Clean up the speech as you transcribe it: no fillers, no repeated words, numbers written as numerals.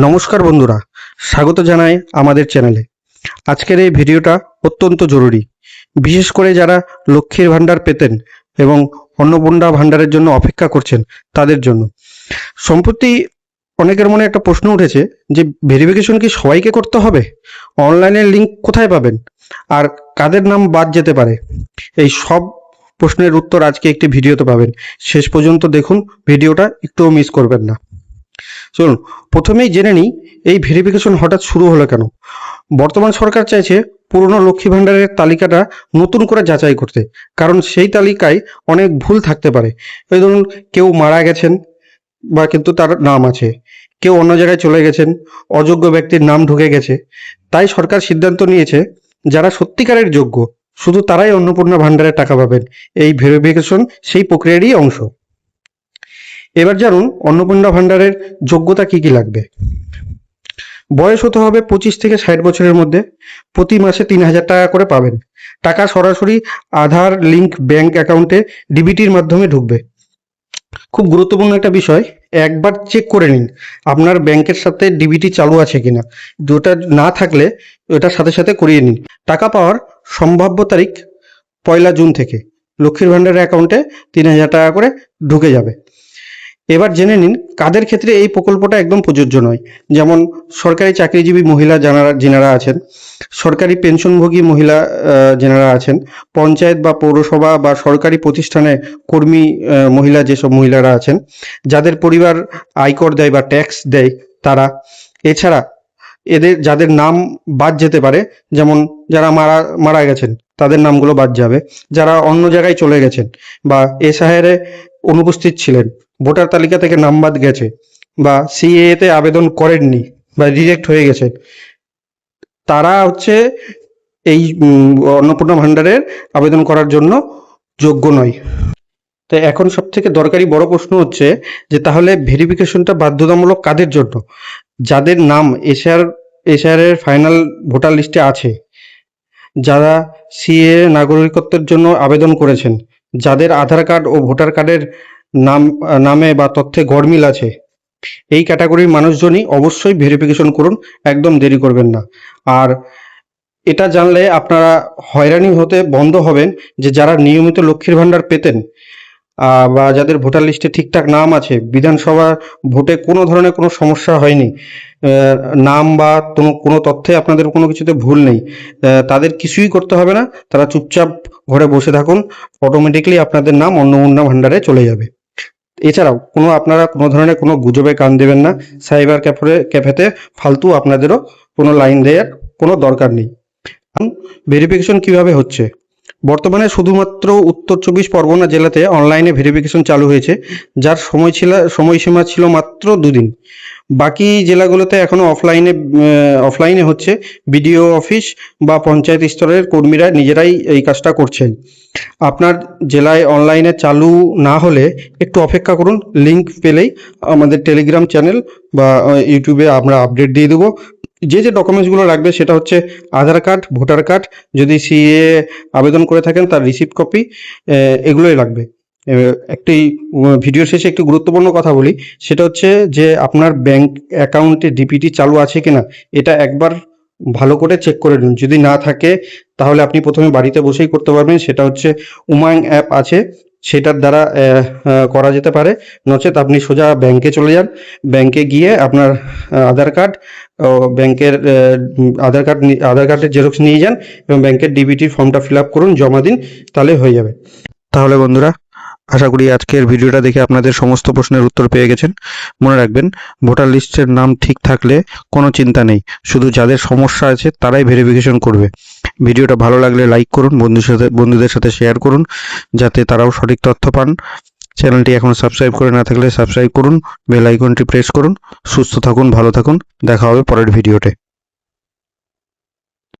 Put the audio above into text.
নমস্কার বন্ধুরা, স্বাগত জানাই আমাদের চ্যানেলে। আজকের এই ভিডিওটা অত্যন্ত জরুরি, বিশেষ করে যারা লক্ষ্মীর ভাণ্ডার পেতেন এবং অন্নপূর্ণা ভাণ্ডারের জন্য অপেক্ষা করছেন তাদের জন্য। সম্প্রতি অনেকের মনে একটা প্রশ্ন উঠেছে যে ভেরিফিকেশন কি সবাইকে করতে হবে, অনলাইনের লিঙ্ক কোথায় পাবেন, আর কাদের নাম বাদ যেতে পারে। এই সব প্রশ্নের উত্তর আজকে একটি ভিডিওতে পাবেন। শেষ পর্যন্ত দেখুন, ভিডিওটা একটুও মিস করবেন না। চলুন প্রথমেই জেনে নিই এই ভেরিফিকেশন হঠাৎ শুরু হলো কেন। বর্তমান সরকার চাইছে পুরনো লক্ষ্মী ভাণ্ডারের তালিকাটা নতুন করে যাচাই করতে, কারণ সেই তালিকায় অনেক ভুল থাকতে পারে। এই ধরুন, কেউ মারা গেছেন বা কিন্তু তার নাম আছে, কেউ অন্য জায়গায় চলে গেছেন, অযোগ্য ব্যক্তির নাম ঢুকে গেছে। তাই সরকার সিদ্ধান্ত নিয়েছে যারা সত্যিকারের যোগ্য শুধু তারাই অন্নপূর্ণা ভাণ্ডারের টাকা পাবেন। এই ভেরিফিকেশন সেই প্রক্রিয়ারই অংশ। এবার জানুন অন্নপূর্ণা ভাণ্ডারের যোগ্যতা কি কি লাগবে। বয়স হতে হবে 25 থেকে 60 বছরের মধ্যে। প্রতি মাসে 3000 টাকা করে পাবেন। টাকা সরাসরি আধার লিঙ্ক ব্যাংক অ্যাকাউন্টে ডিবিটির মাধ্যমে ঢুকবে। খুব গুরুত্বপূর্ণ একটা বিষয়, একবার চেক করে নিন আপনার ব্যাংকের সাথে ডিবিটি চালু আছে কিনা। ওটা না থাকলে ওটার সাথে সাথে করিয়ে নিন। টাকা পাওয়ার সম্ভাব্য তারিখ 1 জুন থেকে লক্ষ্মীর ভাণ্ডারের অ্যাকাউন্টে 3000 টাকা করে ঢুকে যাবে। এবার জেনে নিন কাদের ক্ষেত্রে এই প্রকল্পটা একদম প্রযোজ্য নয়। যেমন সরকারি চাকরিজীবী মহিলা যেনারা আছেন, সরকারি পেনশনভোগী মহিলা যেনারা আছেন, পঞ্চায়েত বা পৌরসভা বা সরকারি প্রতিষ্ঠানে কর্মী মহিলা, যেসব মহিলারা আছেন, যাদের পরিবার আয়কর দেয় বা ট্যাক্স দেয় তারা। এছাড়া যাদের নাম বাদ যেতে পারে, যেমন যারা মারা গেছেন তাদের নামগুলো বাদ যাবে, যারা অন্য জায়গায় চলে গেছেন বা এসআইআরে অনুপস্থিত ছিলেন, ভোটার তালিকা থেকে নাম বাদ গেছে, বা সিএএ তে আবেদন করেননি বা রিজেক্ট হয়ে গেছে, তারা হচ্ছে এই অন্নপূর্ণা ভাণ্ডারের আবেদন করার জন্য যোগ্য নয়। তো এখন সব থেকে দরকারি বড় প্রশ্ন হচ্ছে যে তাহলে ভেরিফিকেশনটা বাধ্যতামূলক কাদের জন্য। যাদের নাম এসআর এর ফাইনাল ভোটার লিস্টে আছে, যারা সিএ নাগরিকত্বের জন্য আবেদন করেছেন, যাদের আধার কার্ড ও ভোটার কার্ডের নামে বা তথ্যে গরমিল আছে, এই ক্যাটাগরির মানুষজনই অবশ্যই ভেরিফিকেশন করুন, একদম দেরি করবেন না। আর এটা জানলে আপনারা হয়রানি হতে বন্ধ হবেন যে যারা নিয়মিত লক্ষ্মীর ভাণ্ডার পেতেন বা যাদের ভোটার লিস্টে ঠিকঠাক নাম আছে, বিধানসভা ভোটে কোনো ধরনের কোনো সমস্যা হয়নি, নাম বা কোনো তথ্যে আপনাদের কোনো কিছুতে ভুল নেই, তাদের কিছুই করতে হবে না। তারা চুপচাপ ঘরে বসে থাকুন, অটোমেটিকলি আপনাদের নাম অন্নপূর্ণা ভাণ্ডারে চলে যাবে। এছাড়াও আপনারা কোনো ধরনের কোনো গুজবে কান দেবেন না। সাইবার ক্যাফেতে ফালতু আপনাদেরও কোনো লাইন দেওয়ার কোনো দরকার নেই। ভেরিফিকেশন কিভাবে হচ্ছে? বর্তমানে শুধুমাত্র উত্তর 24 পরগনা জেলাতে অনলাইনে ভেরিফিকেশন চালু হয়েছে, যার সময়সীমা ছিল মাত্র 2 দিন। বাকি জেলাগুলোতে এখনো অফলাইনে হচ্ছে। বিডিও অফিস বা পঞ্চায়েত স্তরের কর্মীরা নিজেরাই এই কাজটা করছেন। আপনার জেলায় অনলাইনে চালু না হলে একটু অপেক্ষা করুন। লিঙ্ক পেলেই আমাদের টেলিগ্রাম চ্যানেল বা ইউটিউবে আমরা আপডেট দিয়ে দেবো। যে ডকুমেন্টসগুলো লাগবে সেটা হচ্ছে আধার কার্ড, ভোটার কার্ড, যদি সিএ আবেদন করে থাকেন তার রিসিপ্ট কপি, এগুলোই লাগবে। একটি ভিডিওর শেষে একটি গুরুত্বপূর্ণ কথা বলি, সেটা হচ্ছে যে আপনার ব্যাংক অ্যাকাউন্টে ডিপিটি চালু আছে কিনা এটা একবার ভালো করে চেক করে নিন। যদি না থাকে তাহলে আপনি প্রথমে বাড়িতে বসেই করতে পারবেন, সেটা হচ্ছে উমাং অ্যাপ আছে, সেটার দ্বারা করা যেতে পারে। নচেত আপনি সোজা ব্যাংকে চলে যান, ব্যাংকে গিয়ে আপনার আধার কার্ড আধার কার্ডের জেরক্স নিয়ে যান এবং ব্যাংকের ডিবিটির ফর্মটা ফিল আপ করুন, জমা দিন, তাহলে হয়ে যাবে। তাহলে বন্ধুরা, আশা করি আজকের ভিডিওটা দেখে আপনাদের সমস্ত প্রশ্নের উত্তর পেয়ে গেছেন। মনে রাখবেন, ভোটার লিস্টের নাম ঠিক থাকলে কোনো চিন্তা নেই, শুধু যাদের সমস্যা আছে তারাই ভেরিফিকেশন করবে। ভিডিওটা ভালো লাগলে লাইক করুন, বন্ধুদের সাথে শেয়ার করুন, যাতে তারাও সঠিক তথ্য পান। চ্যানেলটি এখনো সাবস্ক্রাইব করে না থাকলে সাবস্ক্রাইব করুন, বেল আইকনটি প্রেস করুন। সুস্থ থাকুন, ভালো থাকুন, দেখা হবে পরের ভিডিওতে।